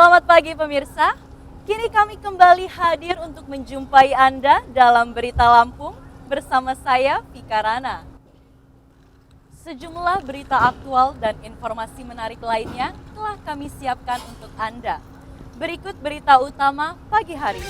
Selamat pagi pemirsa, kini kami kembali hadir untuk menjumpai Anda dalam Berita Lampung bersama saya, Vika Rana. Sejumlah berita aktual dan informasi menarik lainnya telah kami siapkan untuk Anda. Berikut berita utama pagi hari.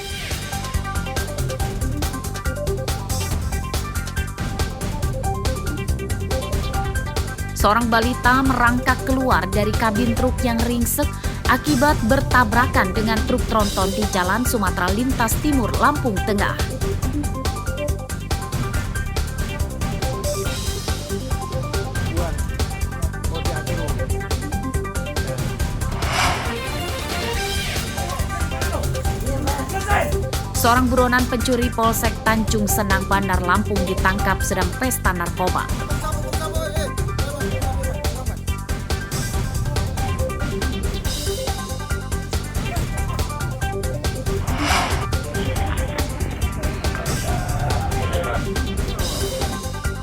Seorang balita merangkak keluar dari kabin truk yang ringsek akibat bertabrakan dengan truk tronton di Jalan Sumatera Lintas Timur, Lampung Tengah. Seorang buronan pencuri Polsek Tanjung Senang, Bandar Lampung ditangkap sedang pesta narkoba.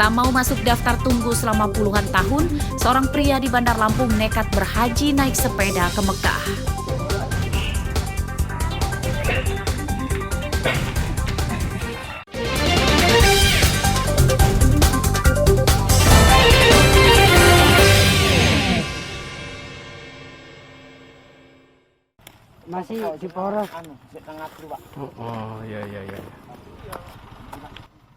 Tak mau masuk daftar tunggu selama puluhan tahun, seorang pria di Bandar Lampung nekat berhaji naik sepeda ke Mekah. Masih di poros. Iya.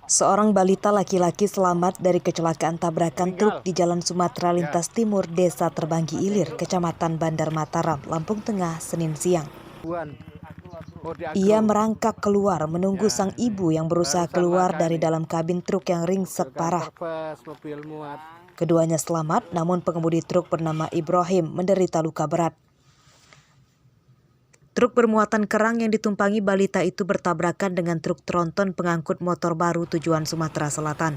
Seorang balita laki-laki selamat dari kecelakaan tabrakan truk di Jalan Sumatera Lintas Timur, Desa Terbanggi Ilir, Kecamatan Bandar Mataram, Lampung Tengah, Senin siang. Ia merangkak keluar menunggu sang ibu yang berusaha keluar dari dalam kabin truk yang ringsek parah. Keduanya selamat, namun pengemudi truk bernama Ibrahim menderita luka berat. Truk bermuatan kerang yang ditumpangi balita itu bertabrakan dengan truk tronton pengangkut motor baru tujuan Sumatera Selatan.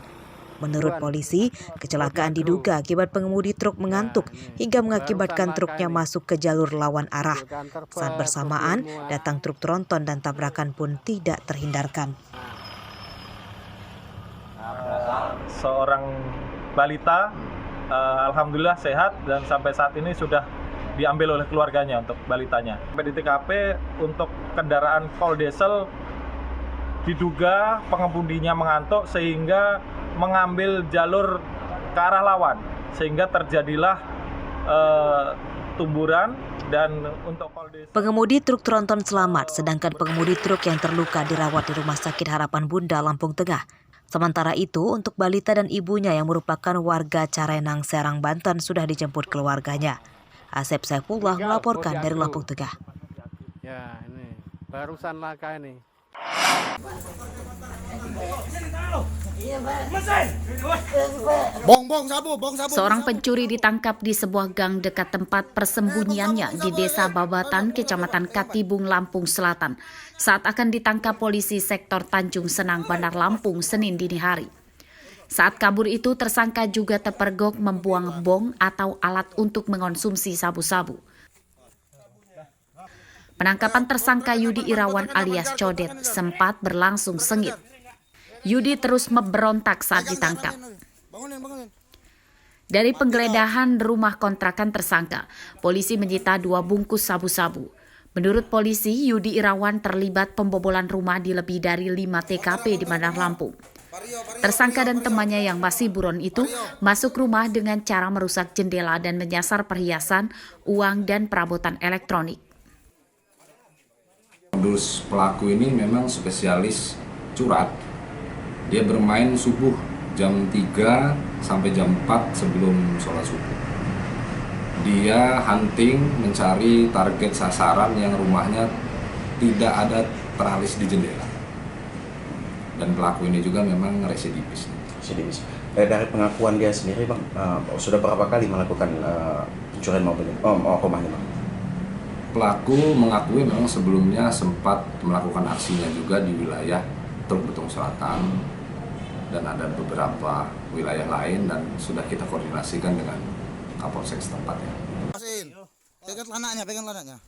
Menurut polisi, kecelakaan diduga akibat pengemudi truk mengantuk hingga mengakibatkan truknya masuk ke jalur lawan arah. Saat bersamaan, datang truk tronton dan tabrakan pun tidak terhindarkan. Seorang balita, alhamdulillah sehat dan sampai saat ini sudah diambil oleh keluarganya untuk balitanya. Sampai di TKP untuk kendaraan full diesel diduga pengemudinya mengantuk sehingga mengambil jalur ke arah lawan sehingga terjadilah tumburan dan untuk full diesel. Pengemudi truk tronton selamat, sedangkan pengemudi truk yang terluka dirawat di Rumah Sakit Harapan Bunda, Lampung Tengah. Sementara itu, untuk balita dan ibunya yang merupakan warga Carenang, Serang, Banten sudah dijemput keluarganya. Asep Saifullah melaporkan dari Lampung Tengah. Ya, ini barusan laka ini. Seorang pencuri ditangkap di sebuah gang dekat tempat persembunyiannya di Desa Babatan, Kecamatan Katibung, Lampung Selatan, saat akan ditangkap polisi sektor Tanjung Senang, Bandar Lampung, Senin dini hari. Saat kabur itu, tersangka juga terpergok membuang bong atau alat untuk mengonsumsi sabu-sabu. Penangkapan tersangka Yudi Irawan alias Codet sempat berlangsung sengit. Yudi terus memberontak saat ditangkap. Dari penggeledahan rumah kontrakan tersangka, polisi menyita 2 bungkus sabu-sabu. Menurut polisi, Yudi Irawan terlibat pembobolan rumah di lebih dari 5 TKP di Bandar Lampung. Tersangka dan temannya yang masih buron itu masuk rumah dengan cara merusak jendela dan menyasar perhiasan, uang, dan perabotan elektronik. Modus pelaku ini memang spesialis curat. Dia bermain subuh jam 3 sampai jam 4 sebelum sholat subuh. Dia hunting mencari target sasaran yang rumahnya tidak ada teralis di jendela. Dan pelaku ini juga memang residivis. Dari pengakuan dia sendiri, Bang, sudah berapa kali melakukan pencurian mobil rumahnya, Bang? Pelaku mengakui memang sebelumnya sempat melakukan aksinya juga di wilayah Truk Betung Selatan dan ada beberapa wilayah lain dan sudah kita koordinasikan dengan Kapolsek setempat. Pegang lananya.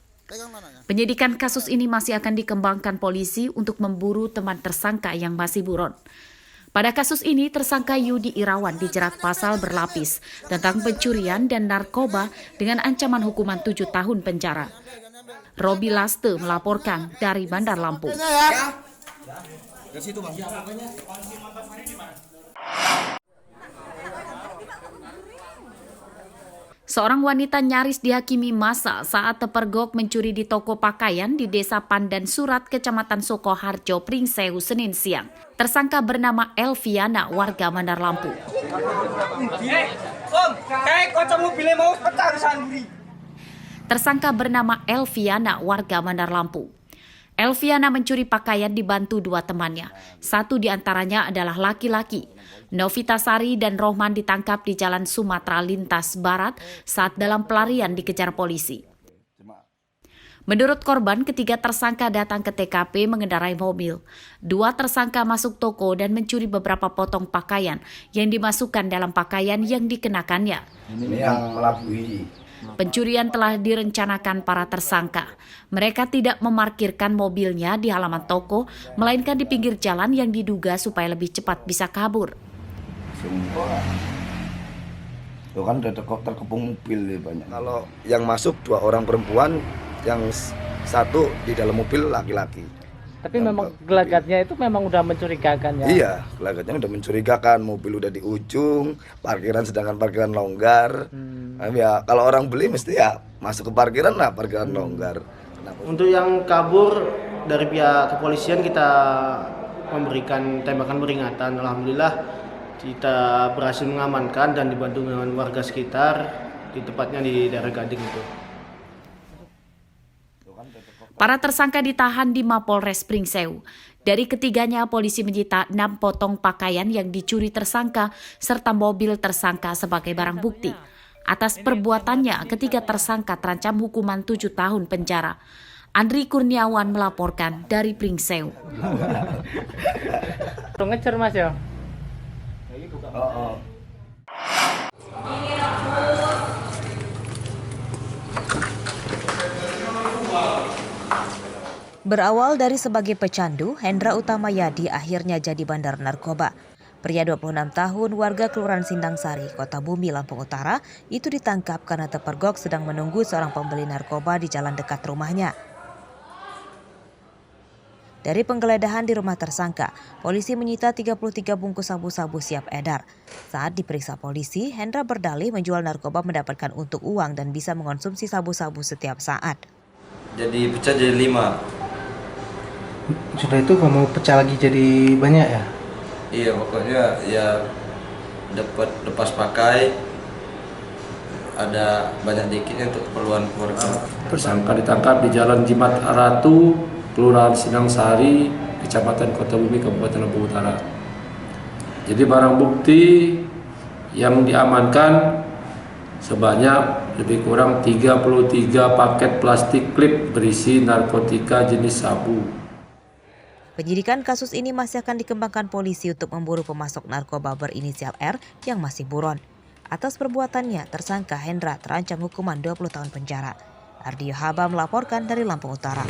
Penyidikan kasus ini masih akan dikembangkan polisi untuk memburu teman tersangka yang masih buron. Pada kasus ini, tersangka Yudi Irawan dijerat pasal berlapis tentang pencurian dan narkoba dengan ancaman hukuman 7 tahun penjara. Robi Laste melaporkan dari Bandar Lampung. Seorang wanita nyaris dihakimi massa saat terpergok mencuri di toko pakaian di Desa Pandan Surat, Kecamatan Sukoharjo, Pringsewu, Senin siang. Tersangka bernama Elviana, warga Bandar Lampung. Tersangka bernama Elviana, warga Bandar Lampung. Elviana mencuri pakaian dibantu dua temannya. Satu di antaranya adalah laki-laki. Novita Sari dan Rohman ditangkap di Jalan Sumatera Lintas Barat saat dalam pelarian dikejar polisi. Menurut korban, ketiga tersangka datang ke TKP mengendarai mobil. Dua tersangka masuk toko dan mencuri beberapa potong pakaian yang dimasukkan dalam pakaian yang dikenakannya. Ini yang melabui. Pencurian telah direncanakan para tersangka. Mereka tidak memarkirkan mobilnya di halaman toko, melainkan di pinggir jalan yang diduga supaya lebih cepat bisa kabur. Itu kan udah terkepung mobil banyak. Kalau yang masuk 2 orang perempuan, yang satu di dalam mobil laki-laki. Tapi memang gelagatnya itu memang udah mencurigakan ya? Iya, gelagatnya udah mencurigakan. Mobil udah di ujung, parkiran sedangkan parkiran longgar. Ya kalau orang beli mesti ya masuk ke parkiran lah, parkiran longgar. Untuk yang kabur dari pihak kepolisian kita memberikan tembakan peringatan. Alhamdulillah kita berhasil mengamankan dan dibantu dengan warga sekitar, di tepatnya di daerah Gading itu. Para tersangka ditahan di Mapolres Pringsewu. Dari ketiganya, polisi menyita 6 potong pakaian yang dicuri tersangka serta mobil tersangka sebagai barang bukti. Atas perbuatannya, ketiga tersangka terancam hukuman 7 tahun penjara. Andri Kurniawan melaporkan dari Pringsewu. Ngecer Mas ya? Berawal dari sebagai pecandu, Hendra Utamayadi akhirnya jadi bandar narkoba. Pria 26 tahun warga Kelurahan Sindang Sari, Kota Bumi, Lampung Utara, itu ditangkap karena terpergok sedang menunggu seorang pembeli narkoba di jalan dekat rumahnya. Dari penggeledahan di rumah tersangka, polisi menyita 33 bungkus sabu-sabu siap edar. Saat diperiksa polisi, Hendra berdalih menjual narkoba mendapatkan untung uang dan bisa mengonsumsi sabu-sabu setiap saat. Jadi pecah jadi 5. Sudah itu kamu pecah lagi jadi banyak ya? Iya, pokoknya ya dapat lepas pakai, ada banyak dikitnya untuk keperluan keluarga. Tersangka ditangkap di Jalan Jimat Ratu, Kelurahan Sindang Sari, Kecamatan Kota Bumi, Kabupaten Lampung Utara. Jadi barang bukti yang diamankan sebanyak lebih kurang 33 paket plastik klip berisi narkotika jenis sabu. Penyidikan kasus ini masih akan dikembangkan polisi untuk memburu pemasok narkoba berinisial R yang masih buron. Atas perbuatannya, tersangka Hendra terancam hukuman 20 tahun penjara. Ardio Haba melaporkan dari Lampung Utara.